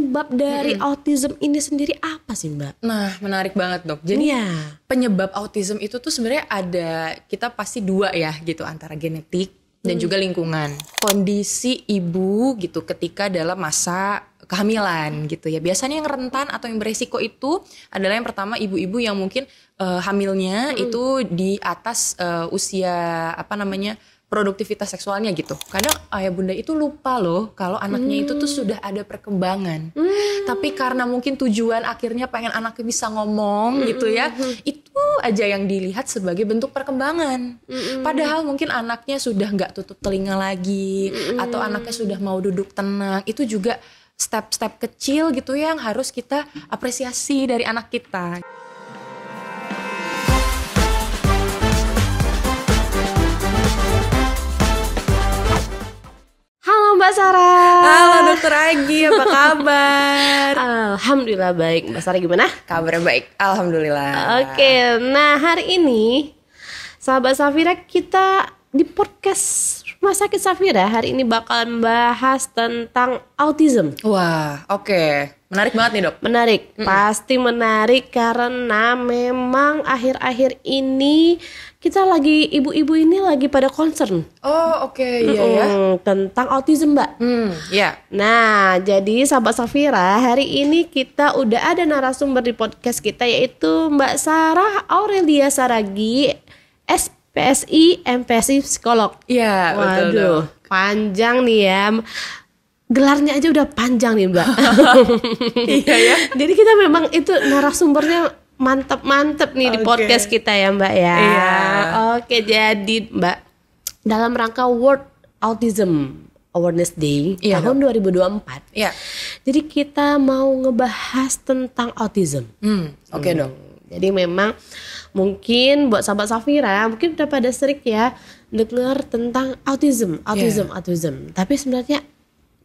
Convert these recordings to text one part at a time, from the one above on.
penyebab dari autism ini sendiri apa sih, Mbak? Nah, menarik banget, Dok. Jadi penyebab autism itu tuh sebenarnya ada, kita pasti dua ya gitu, antara genetik dan juga lingkungan. Kondisi ibu gitu ketika dalam masa kehamilan gitu ya. Biasanya yang rentan atau yang beresiko itu adalah yang pertama ibu-ibu yang mungkin hamilnya itu di atas usia produktivitas seksualnya gitu. Kadang ayah bunda itu lupa loh kalau anaknya itu tuh sudah ada perkembangan. Tapi karena mungkin tujuan akhirnya pengen anaknya bisa ngomong gitu ya, itu aja yang dilihat sebagai bentuk perkembangan. Padahal mungkin anaknya sudah nggak tutup telinga lagi, atau anaknya sudah mau duduk tenang. Itu juga step-step kecil gitu yang harus kita apresiasi dari anak kita. Halo Mbak Sarah. Halo Dokter Agi, apa kabar? Alhamdulillah baik. Mbak Sarah gimana? Kabar baik, alhamdulillah. Oke, nah hari ini sahabat Safira, kita di podcast Rumah Sakit Safira hari ini bakalan bahas tentang autism. Wah, oke. Menarik banget nih, Dok. Menarik, pasti menarik karena memang akhir-akhir ini kita lagi, ibu-ibu ini lagi pada concern. Oh, oke, iya ya. Tentang autism, Mbak. Iya. Nah, jadi sahabat Safira, hari ini kita udah ada narasumber di podcast kita, yaitu Mbak Sarah Aurelia Saragi, SPSI, MPSI psikolog. Iya, waduh, panjang nih ya. Gelarnya aja udah panjang nih, Mbak. Iya ya. Jadi kita memang itu narasumbernya mantep-mantep nih di podcast kita ya, Mbak ya. Iya. Oke, jadi Mbak, dalam rangka World Autism Awareness Day tahun 2024. Iya. Jadi kita mau ngebahas tentang autism. Oke, Dok. Jadi memang mungkin buat sahabat Safira mungkin udah pada sering ya dengar tentang autism. Tapi sebenarnya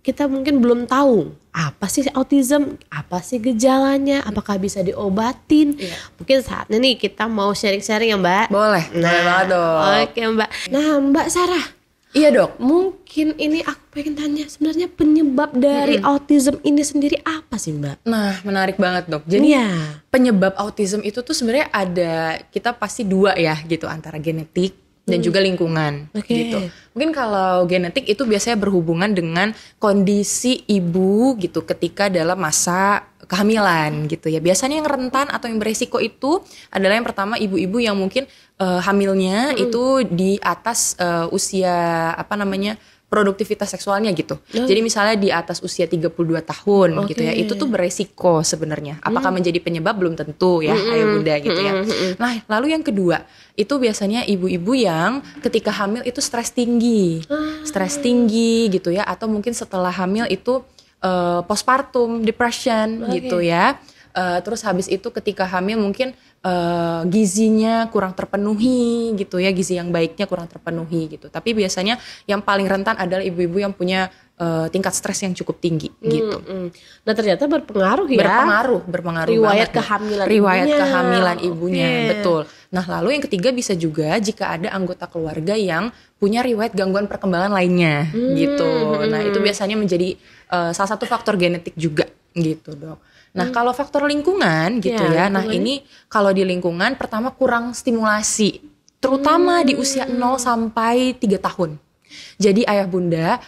kita mungkin belum tahu apa sih autism, apa sih gejalanya, apakah bisa diobatin. Mungkin saatnya nih kita mau sharing-sharing ya, Mbak. Boleh, boleh banget, Dok. Oke, Mbak. Nah, Mbak Sarah. Iya, Dok. Mungkin ini aku pengen tanya, sebenarnya penyebab dari autism ini sendiri apa sih, Mbak? Nah, menarik banget, Dok. Jadi penyebab autism itu tuh sebenarnya ada, kita pasti dua ya gitu, antara genetik dan juga lingkungan gitu. Mungkin kalau genetik itu biasanya berhubungan dengan kondisi ibu gitu ketika dalam masa kehamilan gitu ya. Biasanya yang rentan atau yang beresiko itu adalah yang pertama ibu-ibu yang mungkin hamilnya itu di atas usia produktivitas seksualnya gitu. Jadi misalnya di atas usia 32 tahun gitu ya. Itu tuh beresiko sebenarnya. Apakah menjadi penyebab belum tentu ya, ayah bunda gitu ya. Nah, lalu yang kedua, itu biasanya ibu-ibu yang ketika hamil itu stres tinggi. Stres tinggi gitu ya, atau mungkin setelah hamil itu postpartum depression gitu ya. Terus habis itu ketika hamil mungkin gizinya kurang terpenuhi gitu ya, gizi yang baiknya kurang terpenuhi gitu. Tapi biasanya yang paling rentan adalah ibu-ibu yang punya tingkat stres yang cukup tinggi gitu. Nah, ternyata berpengaruh ya. Berpengaruh riwayat banget. Kehamilan ibunya, betul. Nah, lalu yang ketiga bisa juga jika ada anggota keluarga yang punya riwayat gangguan perkembangan lainnya gitu. Nah, itu biasanya menjadi salah satu faktor genetik juga gitu, Dok. Nah, kalau faktor lingkungan gitu ya. Nah, ini kalau di lingkungan pertama kurang stimulasi, terutama di usia 0 sampai 3 tahun. Jadi ayah bunda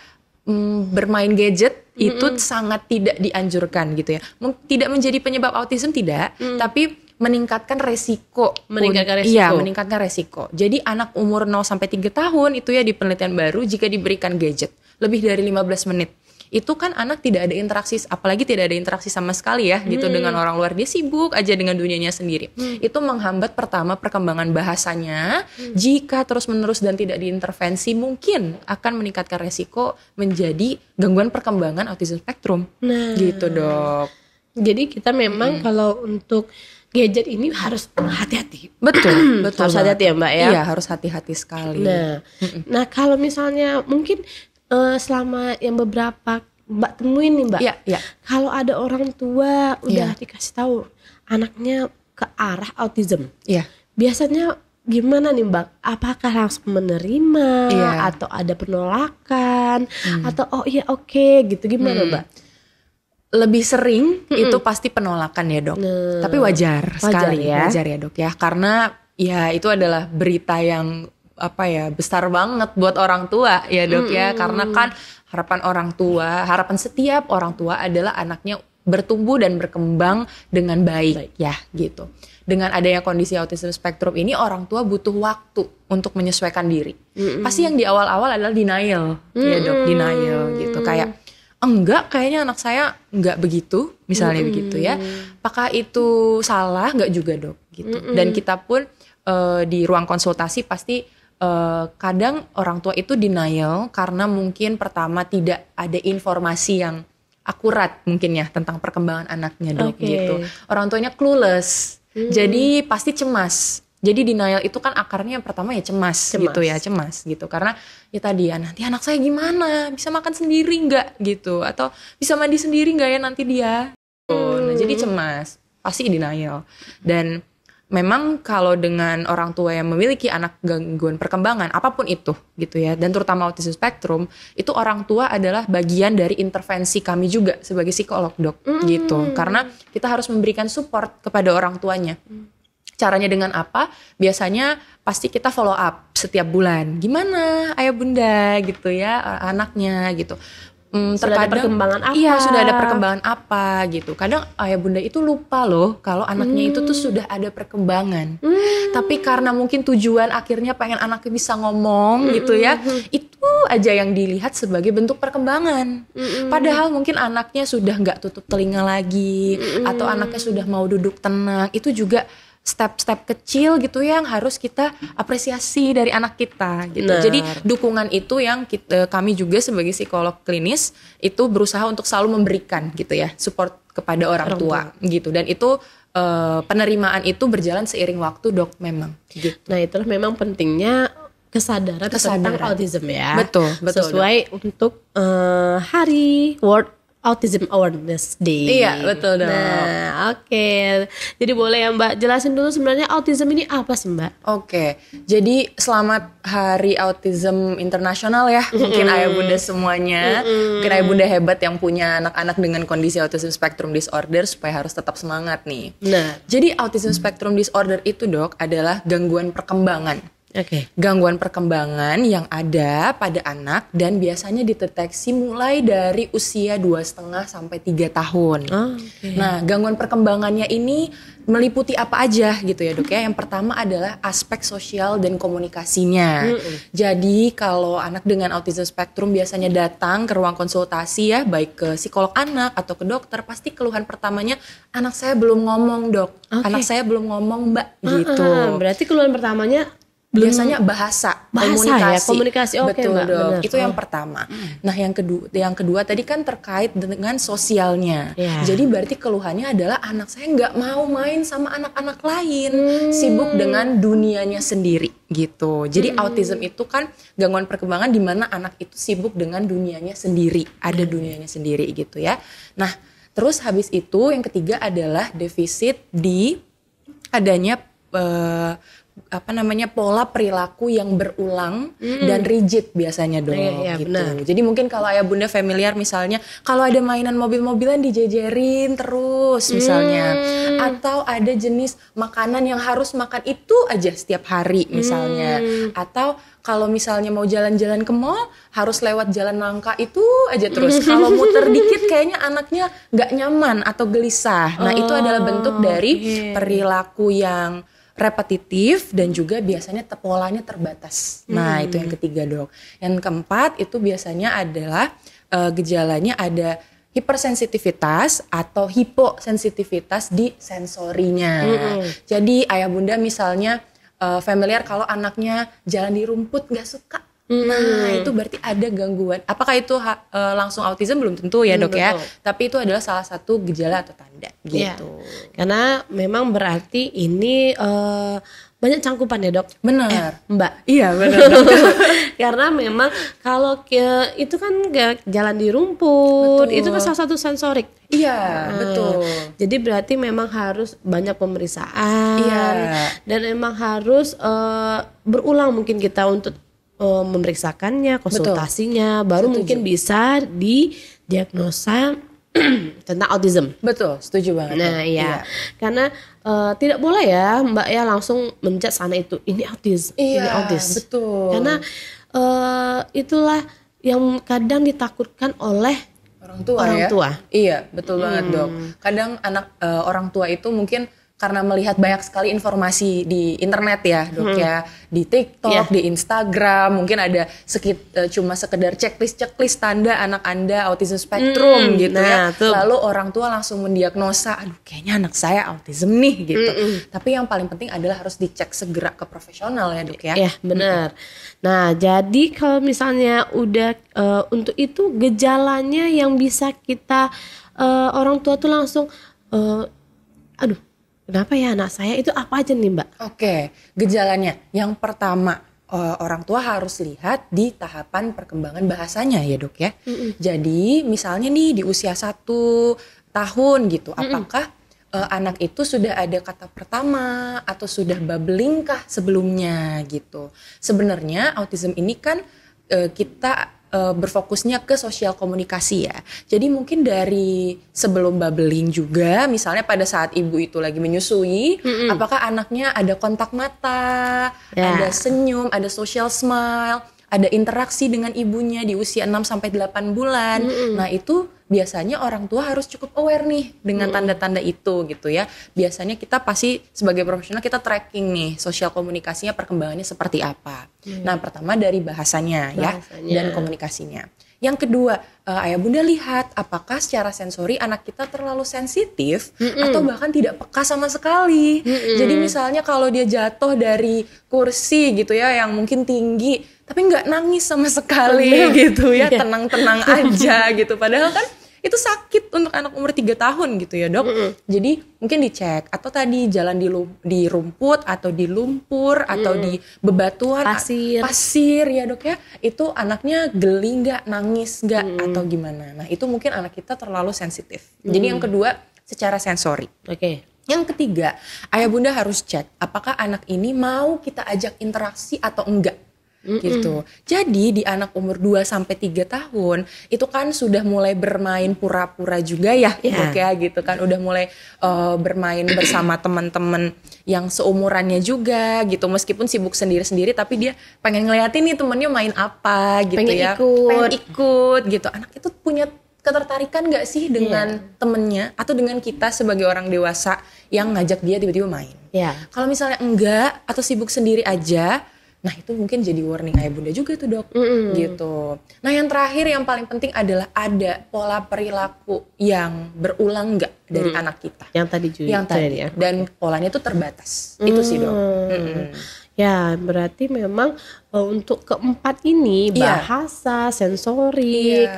bermain gadget itu sangat tidak dianjurkan gitu ya. Tidak menjadi penyebab autism tidak, tapi meningkatkan resiko. Iya, meningkatkan resiko. Jadi anak umur 0 sampai 3 tahun itu ya, di penelitian baru, jika diberikan gadget lebih dari 15 menit, itu kan anak tidak ada interaksi, apalagi tidak ada interaksi sama sekali ya gitu dengan orang luar. Dia sibuk aja dengan dunianya sendiri. Itu menghambat pertama perkembangan bahasanya. Jika terus menerus dan tidak diintervensi, mungkin akan meningkatkan resiko menjadi gangguan perkembangan autism spektrum. Gitu, Dok. Jadi kita memang kalau untuk gadget ini harus hati-hati. Betul harus hati-hati ya, Mbak ya. Iya, harus hati-hati sekali. Nah, kalau misalnya mungkin selama yang beberapa Mbak temuin nih, Mbak, kalau ada orang tua udah dikasih tahu anaknya ke arah autism, biasanya gimana nih, Mbak? Apakah langsung menerima atau ada penolakan atau gitu, gimana, Mbak? lebih sering itu pasti penolakan ya dok. Tapi wajar sekali ya. Wajar ya dok ya, karena ya itu adalah berita yang apa ya, besar banget buat orang tua ya dok ya. Karena kan harapan setiap orang tua adalah anaknya bertumbuh dan berkembang dengan baik ya gitu. Dengan adanya kondisi autism spektrum ini, orang tua butuh waktu untuk menyesuaikan diri. Pasti yang di awal-awal adalah denial ya dok, denial gitu, kayak enggak, kayaknya anak saya enggak begitu, misalnya begitu ya. Apakah itu salah? Enggak juga dok gitu. Dan kita pun di ruang konsultasi pasti kadang orang tua itu denial karena mungkin pertama tidak ada informasi yang akurat mungkin ya tentang perkembangan anaknya dok gitu. Orang tuanya clueless, jadi pasti cemas. Jadi denial itu kan akarnya yang pertama ya cemas gitu ya, cemas gitu. Karena ya tadi ya, nanti anak saya gimana, bisa makan sendiri nggak gitu, atau bisa mandi sendiri nggak ya nanti dia. Nah jadi cemas, pasti denial. Dan memang kalau dengan orang tua yang memiliki anak gangguan perkembangan apapun itu gitu ya, dan terutama autism spektrum, itu orang tua adalah bagian dari intervensi kami juga sebagai psikolog dok gitu. Karena kita harus memberikan support kepada orang tuanya. Caranya dengan apa? Biasanya pasti kita follow up setiap bulan. Gimana ayah bunda gitu ya anaknya gitu. Sudah ada perkembangan apa? Iya, sudah ada perkembangan apa gitu. Kadang ayah bunda itu lupa loh kalau anaknya itu tuh sudah ada perkembangan. Tapi karena mungkin tujuan akhirnya pengen anaknya bisa ngomong gitu ya, itu aja yang dilihat sebagai bentuk perkembangan. Padahal mungkin anaknya sudah nggak tutup telinga lagi, atau anaknya sudah mau duduk tenang. Itu juga step-step kecil gitu yang harus kita apresiasi dari anak kita gitu. Jadi dukungan itu yang kami juga sebagai psikolog klinis itu berusaha untuk selalu memberikan gitu ya, support kepada orang tua gitu. Dan itu penerimaan itu berjalan seiring waktu dok memang gitu. Nah itulah memang pentingnya kesadaran tentang autism ya. Betul sesuai dok. Untuk hari World Autism Awareness Day. Iya betul dong. Nah oke. Jadi boleh ya Mbak jelasin dulu sebenarnya autism ini apa sih Mbak? Oke. Jadi selamat Hari Autism Internasional ya. Mungkin ayah bunda semuanya, mungkin ayah bunda hebat yang punya anak-anak dengan kondisi autism spectrum disorder supaya harus tetap semangat nih. Nah, jadi autism spectrum disorder itu dok adalah gangguan perkembangan. Gangguan perkembangan yang ada pada anak dan biasanya dideteksi mulai dari usia 2,5 sampai 3 tahun. Nah, gangguan perkembangannya ini meliputi apa aja gitu ya dok ya. Yang pertama adalah aspek sosial dan komunikasinya. Jadi kalau anak dengan autism spektrum biasanya datang ke ruang konsultasi ya, baik ke psikolog anak atau ke dokter, pasti keluhan pertamanya, anak saya belum ngomong dok, anak saya belum ngomong mbak gitu. Berarti keluhan pertamanya biasanya bahasa komunikasi. Betul Mbak, dong. Bener. Itu yang pertama. Nah yang kedua tadi kan terkait dengan sosialnya. Jadi berarti keluhannya adalah anak saya nggak mau main sama anak-anak lain, sibuk dengan dunianya sendiri gitu. Jadi autism itu kan gangguan perkembangan di mana anak itu sibuk dengan dunianya sendiri, ada dunianya sendiri gitu ya. Nah terus habis itu yang ketiga adalah defisit di adanya pola perilaku yang berulang dan rigid biasanya dong gitu. Benar. Jadi mungkin kalau ayah bunda familiar misalnya kalau ada mainan mobil-mobilan dijejerin terus misalnya, atau ada jenis makanan yang harus makan itu aja setiap hari misalnya, atau kalau misalnya mau jalan-jalan ke mall harus lewat jalan nangka itu aja terus. Kalau muter dikit kayaknya anaknya nggak nyaman atau gelisah. Nah itu adalah bentuk dari perilaku yang repetitif dan juga biasanya polanya terbatas. Nah itu yang ketiga dok. Yang keempat itu biasanya adalah gejalanya ada hipersensitivitas atau hiposensitivitas di sensorinya. Jadi ayah bunda misalnya familiar kalau anaknya jalan di rumput nggak suka. Nah itu berarti ada gangguan. Apakah itu langsung autism belum tentu ya dok ya. Tapi itu adalah salah satu gejala atau tanda gitu. Ya, karena memang berarti ini banyak cangkupan ya dok. Benar Mbak. Iya benar. Karena memang kalau itu kan jalan di rumput, itu kan salah satu sensorik. Iya betul. Jadi berarti memang harus banyak pemeriksaan. Dan memang harus berulang mungkin kita untuk memeriksakannya, konsultasinya, baru mungkin bisa didiagnosa tentang autism. Betul, setuju banget. Nah, iya. Karena tidak boleh ya Mbak ya langsung menjudge anak itu ini autis, ini autis. Betul. Karena itulah yang kadang ditakutkan oleh orang tua. Iya, betul banget, Dok. Kadang orang tua itu mungkin karena melihat banyak sekali informasi di internet ya, Dok ya, di TikTok, di Instagram, mungkin ada cuma sekedar checklist tanda anak Anda autism spektrum gitu ya. Lalu orang tua langsung mendiagnosa, aduh kayaknya anak saya autism nih gitu. Tapi yang paling penting adalah harus dicek segera ke profesional ya, Dok ya. Iya, benar. Nah, jadi kalau misalnya udah untuk itu gejalanya yang bisa kita orang tua tuh langsung aduh kenapa ya anak saya itu apa aja nih Mbak? Oke, gejalanya yang pertama orang tua harus lihat di tahapan perkembangan bahasanya ya Dok ya. Jadi misalnya nih di usia 1 tahun gitu, apakah anak itu sudah ada kata pertama atau sudah babbling kah sebelumnya gitu. Sebenarnya autism ini kan kita berfokusnya ke sosial komunikasi ya. Jadi mungkin dari sebelum babbling juga, misalnya pada saat ibu itu lagi menyusui, apakah anaknya ada kontak mata, ada senyum, ada social smile, ada interaksi dengan ibunya di usia 6-8 bulan. Nah itu biasanya orang tua harus cukup aware nih dengan tanda-tanda itu gitu ya. Biasanya kita pasti sebagai profesional kita tracking nih sosial komunikasinya perkembangannya seperti apa. Nah pertama dari bahasanya ya dan komunikasinya. Yang kedua, ayah bunda lihat apakah secara sensori anak kita terlalu sensitif atau bahkan tidak peka sama sekali. Jadi misalnya kalau dia jatuh dari kursi gitu ya yang mungkin tinggi tapi nggak nangis sama sekali gitu ya, tenang-tenang aja gitu. Padahal kan itu sakit untuk anak umur 3 tahun gitu ya Dok. Jadi mungkin dicek atau tadi jalan di rumput atau di lumpur atau di bebatuan, pasir ya Dok ya. Itu anaknya geli nggak, nangis nggak atau gimana. Nah itu mungkin anak kita terlalu sensitif. Jadi yang kedua secara sensori. Yang ketiga, ayah bunda harus cek apakah anak ini mau kita ajak interaksi atau enggak. Gitu. Jadi di anak umur 2-3 tahun itu kan sudah mulai bermain pura-pura juga ya, Dok ya gitu kan, udah mulai bermain bersama teman-teman yang seumurannya juga gitu, meskipun sibuk sendiri-sendiri tapi dia pengen ngeliatin nih temennya main apa gitu, pengen ikut gitu. Anak itu punya ketertarikan gak sih dengan temennya atau dengan kita sebagai orang dewasa yang ngajak dia tiba-tiba main. Kalau misalnya enggak atau sibuk sendiri aja, nah itu mungkin jadi warning ayah bunda juga tuh Dok, gitu. Nah yang terakhir yang paling penting adalah ada pola perilaku yang berulang nggak dari anak kita. Yang tadi juga. Yang tadi ya. Dan polanya itu terbatas. Itu sih Dok. Ya berarti memang untuk keempat ini bahasa, sensori,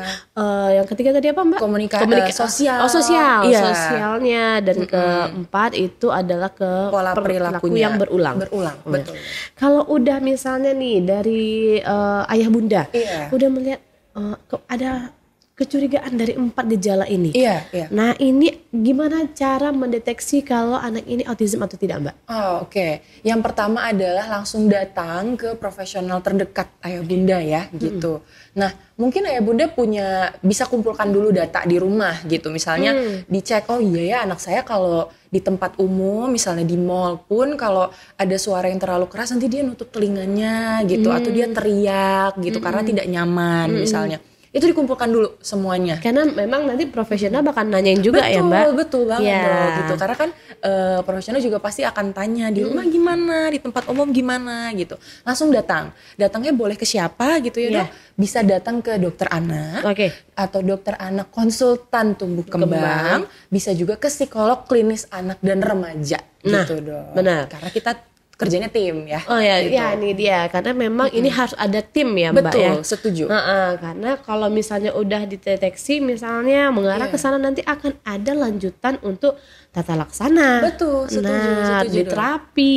yang ketiga tadi apa Mbak? Komunikasi sosial. Sosialnya, dan keempat itu adalah ke pola perilaku yang berulang. Betul. Kalau udah misalnya nih dari ayah bunda udah melihat ada kecurigaan dari 4 gejala ini. Nah ini gimana cara mendeteksi kalau anak ini autism atau tidak Mbak? Oke. Yang pertama adalah langsung datang ke profesional terdekat ayah bunda ya gitu. Nah mungkin ayah bunda bisa kumpulkan dulu data di rumah gitu. Misalnya dicek, oh iya ya anak saya kalau di tempat umum misalnya di mall pun kalau ada suara yang terlalu keras nanti dia nutup telinganya gitu atau dia teriak gitu karena tidak nyaman misalnya. Itu dikumpulkan dulu semuanya. Karena memang nanti profesional bakal nanyain juga ya Mbak. Betul banget Dok, gitu. Karena kan profesional juga pasti akan tanya di rumah gimana, di tempat umum gimana gitu. Langsung datangnya boleh ke siapa gitu ya Dok. Bisa datang ke dokter anak atau dokter anak konsultan tumbuh kembang. Bisa juga ke psikolog klinis anak dan remaja gitu Dok. Benar. Karena kita kerjanya tim ya. Gitu. Ini dia. Karena memang ini harus ada tim ya Mbak. Betul, setuju. Karena kalau misalnya udah dideteksi misalnya mengarah ke sana nanti akan ada lanjutan untuk tata laksana. Betul, setuju. Di terapi,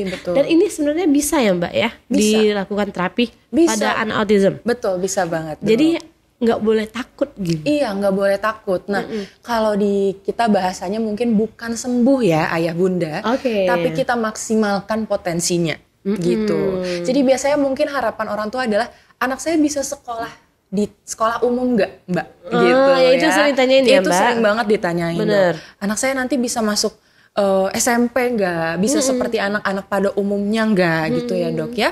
betul. Dan ini sebenarnya bisa ya Mbak ya, dilakukan terapi pada anak autism. Betul, bisa banget. Jadi nggak boleh takut gitu. Iya, nggak boleh takut. Nah, kalau di kita bahasanya mungkin bukan sembuh ya ayah bunda, tapi kita maksimalkan potensinya gitu. Jadi biasanya mungkin harapan orang tua adalah anak saya bisa sekolah di sekolah umum nggak Mbak? Oh, Gitu ya itu sering ditanyain ya, itu Mbak? sering banget ditanyain. Bener. Dok. Anak saya nanti bisa masuk SMP nggak? Bisa seperti anak-anak pada umumnya nggak? Gitu ya dok ya.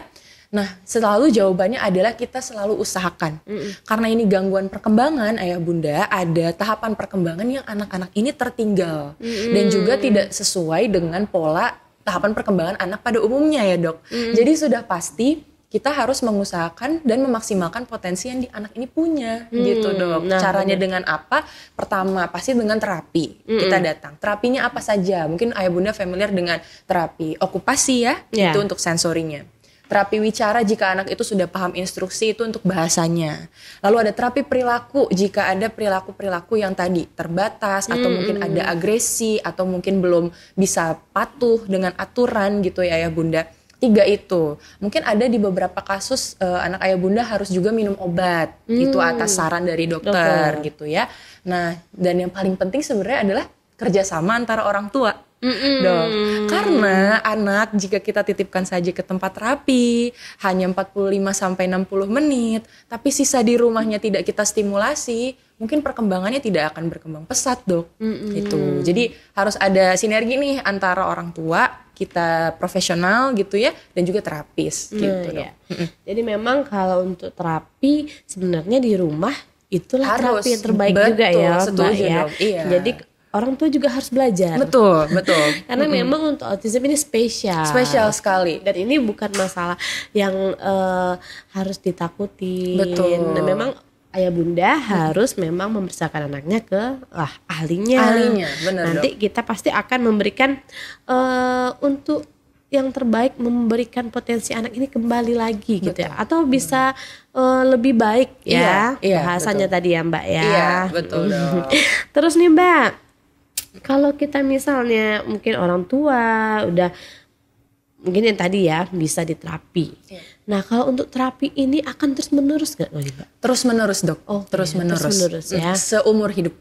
Nah selalu jawabannya adalah kita selalu usahakan. Karena ini gangguan perkembangan ayah bunda, ada tahapan perkembangan yang anak-anak ini tertinggal. Dan juga tidak sesuai dengan pola tahapan perkembangan anak pada umumnya ya dok. Jadi sudah pasti kita harus mengusahakan dan memaksimalkan potensi yang di anak ini punya gitu dok. Nah, Caranya dengan apa? Pertama pasti dengan terapi. Kita datang. Terapinya apa saja? Mungkin ayah bunda familiar dengan terapi okupasi ya, itu untuk sensorinya. Terapi wicara jika anak itu sudah paham instruksi itu untuk bahasanya. Lalu ada terapi perilaku jika ada perilaku-perilaku yang tadi terbatas atau mungkin ada agresi atau mungkin belum bisa patuh dengan aturan gitu ya ayah bunda. 3 itu. Mungkin ada di beberapa kasus anak ayah bunda harus juga minum obat. Itu atas saran dari dokter gitu ya. Nah, dan yang paling penting sebenarnya adalah kerjasama antara orang tua. Dok. Karena anak jika kita titipkan saja ke tempat terapi hanya 45-60 menit, tapi sisa di rumahnya tidak kita stimulasi, mungkin perkembangannya tidak akan berkembang pesat dok. Gitu. Jadi harus ada sinergi nih antara orang tua, kita profesional gitu ya, dan juga terapis gitu dok. Ya. Jadi memang kalau untuk terapi sebenarnya di rumah itulah Harus. terapi yang terbaik Betul, juga ya Mbak setuju, ya. dok. Iya. Jadi orang tua juga harus belajar. Betul. Karena memang untuk autism ini spesial. Spesial sekali. Dan ini bukan masalah yang harus ditakuti. Betul. Dan memang ayah bunda harus memang memeriksakan anaknya ke ahlinya. Benar Nanti dok. kita pasti akan memberikan untuk yang terbaik, memberikan potensi anak ini kembali lagi gitu ya, atau bisa lebih baik ya. Iya, Bahasanya betul. tadi ya Mbak ya. Iya, betul dong. Terus nih Mbak, kalau kita misalnya mungkin orang tua udah mungkin yang tadi ya bisa diterapi. Nah kalau untuk terapi ini akan terus menerus nggak Mbak? Terus menerus dok. Terus menerus ya. Seumur hidup.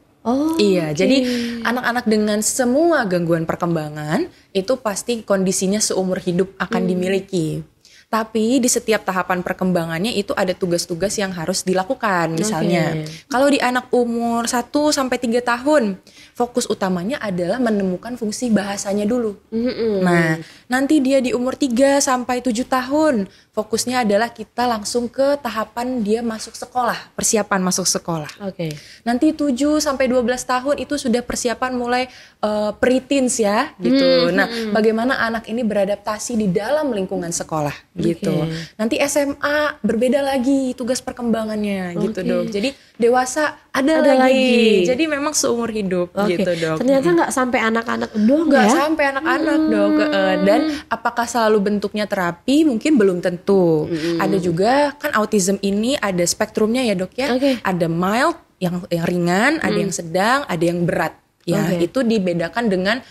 Iya, jadi anak-anak dengan semua gangguan perkembangan itu pasti kondisinya seumur hidup akan dimiliki. Tapi di setiap tahapan perkembangannya itu ada tugas-tugas yang harus dilakukan. Misalnya, kalau di anak umur 1-3 tahun, fokus utamanya adalah menemukan fungsi bahasanya dulu. Nah, nanti dia di umur 3-7 tahun, fokusnya adalah kita langsung ke tahapan dia masuk sekolah, persiapan masuk sekolah. Nanti 7-12 tahun itu sudah persiapan mulai pre-teens ya, gitu. Nah, bagaimana anak ini beradaptasi di dalam lingkungan sekolah. Gitu. Nanti SMA berbeda lagi tugas perkembangannya gitu dok. Jadi dewasa ada lagi. Jadi memang seumur hidup gitu dok. Ternyata nggak sampai anak-anak doang ya? Nggak sampai anak-anak dok. Dan apakah selalu bentuknya terapi? Mungkin belum tentu. Ada juga kan autism ini ada spektrumnya ya dok ya. Ada mild yang ringan, ada yang sedang, ada yang berat. Ya itu dibedakan dengan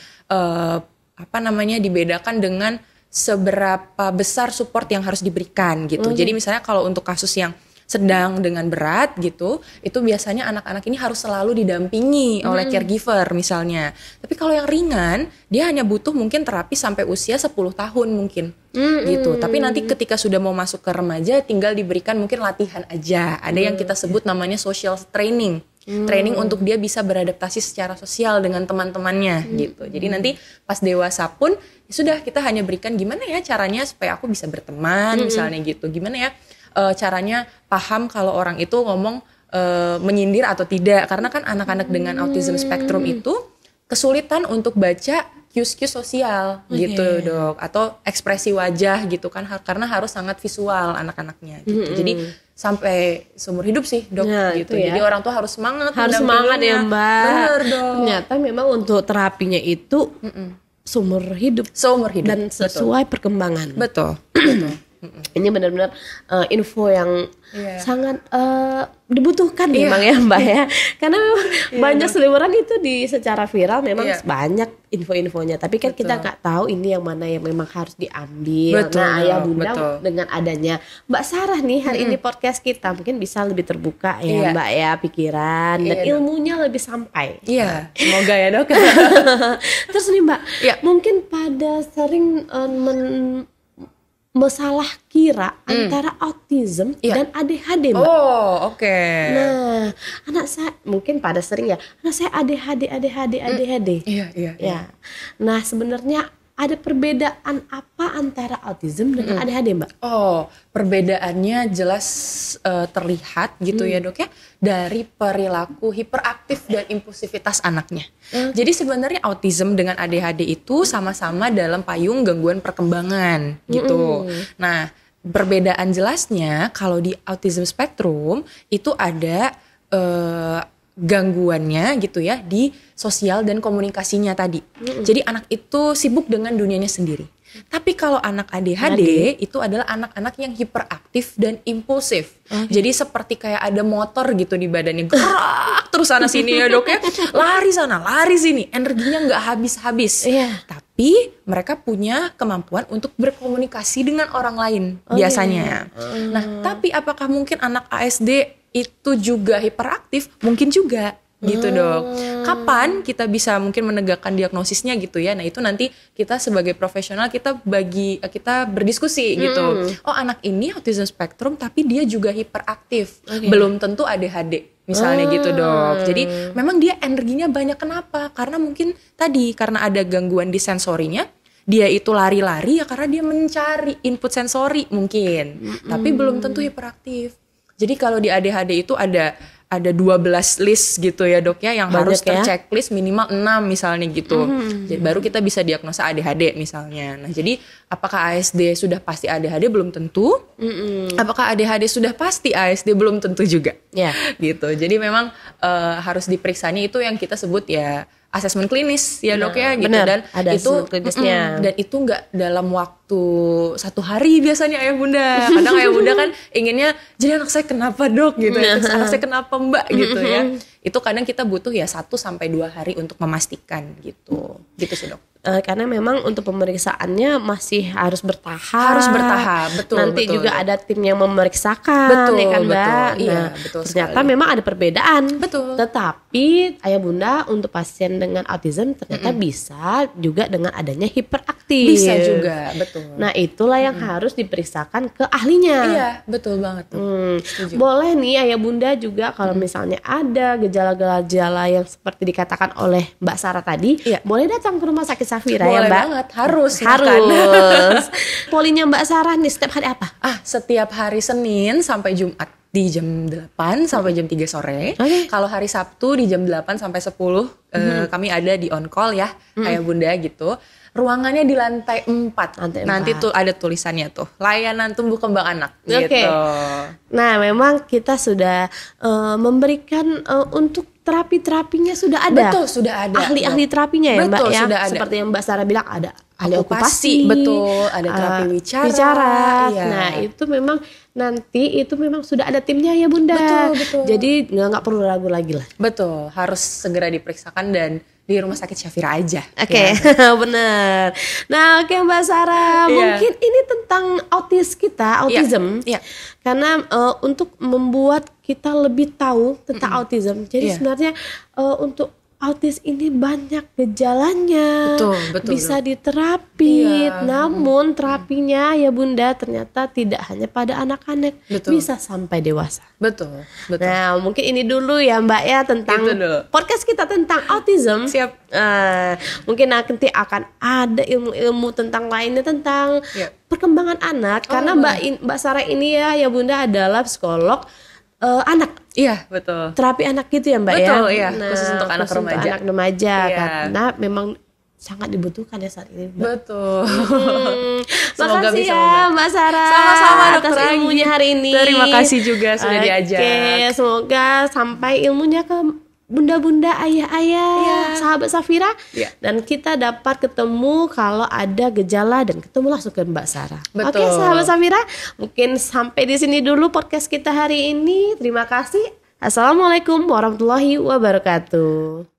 dibedakan dengan seberapa besar support yang harus diberikan gitu. Jadi misalnya kalau untuk kasus yang sedang dengan berat gitu, itu biasanya anak-anak ini harus selalu didampingi oleh caregiver misalnya. Tapi kalau yang ringan, dia hanya butuh mungkin terapi sampai usia 10 tahun mungkin gitu. Tapi nanti ketika sudah mau masuk ke remaja, tinggal diberikan mungkin latihan aja. Ada yang kita sebut namanya social training. Training untuk dia bisa beradaptasi secara sosial dengan teman-temannya gitu. Jadi nanti pas dewasa pun ya sudah kita hanya berikan gimana ya caranya supaya aku bisa berteman misalnya gitu. Gimana ya caranya paham kalau orang itu ngomong menyindir atau tidak. Karena kan anak-anak dengan autism spektrum itu kesulitan untuk baca cues-cues sosial gitu dok. Atau ekspresi wajah gitu kan. Karena harus sangat visual anak-anaknya gitu. Jadi sampai seumur hidup sih dok gitu. Ya. Jadi orang tua harus semangat. Harus semangat ya Mbak. Bener dok. Ternyata memang untuk terapinya itu seumur hidup. Seumur hidup. Dan sesuai perkembangan. Betul. Ini benar-benar info yang sangat dibutuhkan memang ya Mbak ya. Karena memang banyak seliweran itu secara viral memang banyak info-infonya. Tapi kan kita nggak tahu ini yang mana yang memang harus diambil. Nah ayah bunda dengan adanya Mbak Sarah nih hari ini podcast kita mungkin bisa lebih terbuka ya Mbak ya pikiran dan ilmunya lebih sampai. Iya, semoga ya dok. Terus nih Mbak, mungkin pada sering salah kira antara autism dan ADHD, Mbak. Oh, oke. Nah, anak saya mungkin pada sering ya, anak saya ADHD. Iya. Ya. Nah, sebenarnya ada perbedaan apa antara autism dengan ADHD, Mbak? Oh, perbedaannya jelas terlihat gitu ya, Dok ya, dari perilaku hiperaktif dan impulsivitas anaknya. Jadi sebenarnya autism dengan ADHD itu sama-sama dalam payung gangguan perkembangan gitu. Nah, perbedaan jelasnya kalau di autism spektrum itu ada gangguannya gitu ya di sosial dan komunikasinya tadi. Jadi anak itu sibuk dengan dunianya sendiri. Tapi kalau anak ADHD itu adalah anak-anak yang hiperaktif dan impulsif. Jadi seperti kayak ada motor gitu di badannya, gerak terus sana sini ya, Dok ya. Lari sana, lari sini, energinya nggak habis-habis. Tapi mereka punya kemampuan untuk berkomunikasi dengan orang lain biasanya. Nah, tapi apakah mungkin anak ASD itu juga hiperaktif? Mungkin juga gitu, Dok. Kapan kita bisa mungkin menegakkan diagnosisnya gitu ya? Nah, itu nanti kita sebagai profesional kita berdiskusi gitu. Oh, anak ini autism spektrum tapi dia juga hiperaktif. Belum tentu ADHD misalnya gitu, Dok. Jadi memang dia energinya banyak, kenapa? Karena mungkin tadi karena ada gangguan di sensorinya. Dia itu lari-lari ya karena dia mencari input sensori mungkin. Tapi belum tentu hiperaktif. Jadi kalau di ADHD itu ada 12 list gitu ya, Dok ya, yang harus terchecklist minimal 6 misalnya gitu. Jadi baru kita bisa diagnosa ADHD misalnya. Nah, jadi apakah ASD sudah pasti ADHD? Belum tentu. Apakah ADHD sudah pasti ASD? Belum tentu juga. Gitu. Jadi memang harus diperiksanya itu yang kita sebut ya asesmen klinis ya, Dok ya gitu. Dan ada itu dan itu nggak dalam waktu 1 hari biasanya ayah bunda. Kadang ayah bunda kan inginnya jadi anak saya kenapa, Dok gitu ya, anak saya kenapa, Mbak gitu ya. Itu kadang kita butuh ya 1-2 hari untuk memastikan gitu sih, Dok. Karena memang untuk pemeriksaannya masih harus bertahap. Betul. Nanti betul, juga ada tim yang memeriksakan, ya kan, Mbak? Iya, betul ternyata sekali. memang ada perbedaan. Betul. Tetapi ayah bunda untuk pasien dengan autism ternyata bisa juga dengan adanya hiperaktif. Bisa juga, betul. Nah, itulah yang harus diperiksakan ke ahlinya. Iya, betul banget tuh. Boleh nih ayah bunda juga kalau misalnya ada gejala-gejala yang seperti dikatakan oleh Mbak Sarah tadi, boleh datang ke rumah sakit Safira. Boleh ya, Mbak? banget, harus. Polinya Mbak Sarah nih setiap hari apa? Setiap hari Senin sampai Jumat di jam 8 sampai jam 3 sore. Kalau hari Sabtu di jam 8 sampai 10 kami ada di on call ya, ayah bunda gitu. Ruangannya di lantai 4. Nanti tuh ada tulisannya tuh, layanan tumbuh kembang anak gitu. Nah, memang kita sudah memberikan untuk terapinya sudah ada. Betul, sudah ada. Ahli-ahli terapinya ya, Mbak, ya. Sudah ada. Seperti yang Mbak Sarah bilang, ada ahli okupasi, betul, ada terapi bicara. Iya. Nah, itu memang nanti itu memang sudah ada timnya ya, Bunda. Betul. Jadi nggak perlu ragu lagi lah. Betul, harus segera diperiksakan dan di rumah sakit Syafira aja. Bener. Nah, Mbak Sarah, mungkin ini tentang autism. Karena untuk membuat kita lebih tahu tentang autism. Jadi sebenarnya untuk autis ini banyak gejalanya, betul, bisa diterapi. Namun terapinya ya Bunda ternyata tidak hanya pada anak-anak, bisa sampai dewasa. Betul. Nah, mungkin ini dulu ya, Mbak ya, tentang podcast kita tentang autism. Siap. Mungkin nanti akan ada ilmu-ilmu tentang lainnya tentang perkembangan anak. Karena Mbak Sarah ini ya Bunda adalah psikolog anak. Iya, betul. Terapi anak gitu ya, Mbak ya. Betul, iya. Khusus untuk anak remaja. Anak remaja karena memang sangat dibutuhkan ya saat ini, Mbak. Betul. Semoga makasih bisa ya Mbak Sarah. Sama-sama atas ilmunya hari ini. Terima kasih juga sudah diajak. Semoga sampai ilmunya ke bunda-bunda, ayah-ayah, sahabat Safira, dan kita dapat ketemu kalau ada gejala dan ketemu langsung ke Mbak Sarah. Oke, sahabat Safira, mungkin sampai di sini dulu podcast kita hari ini. Terima kasih. Assalamualaikum warahmatullahi wabarakatuh.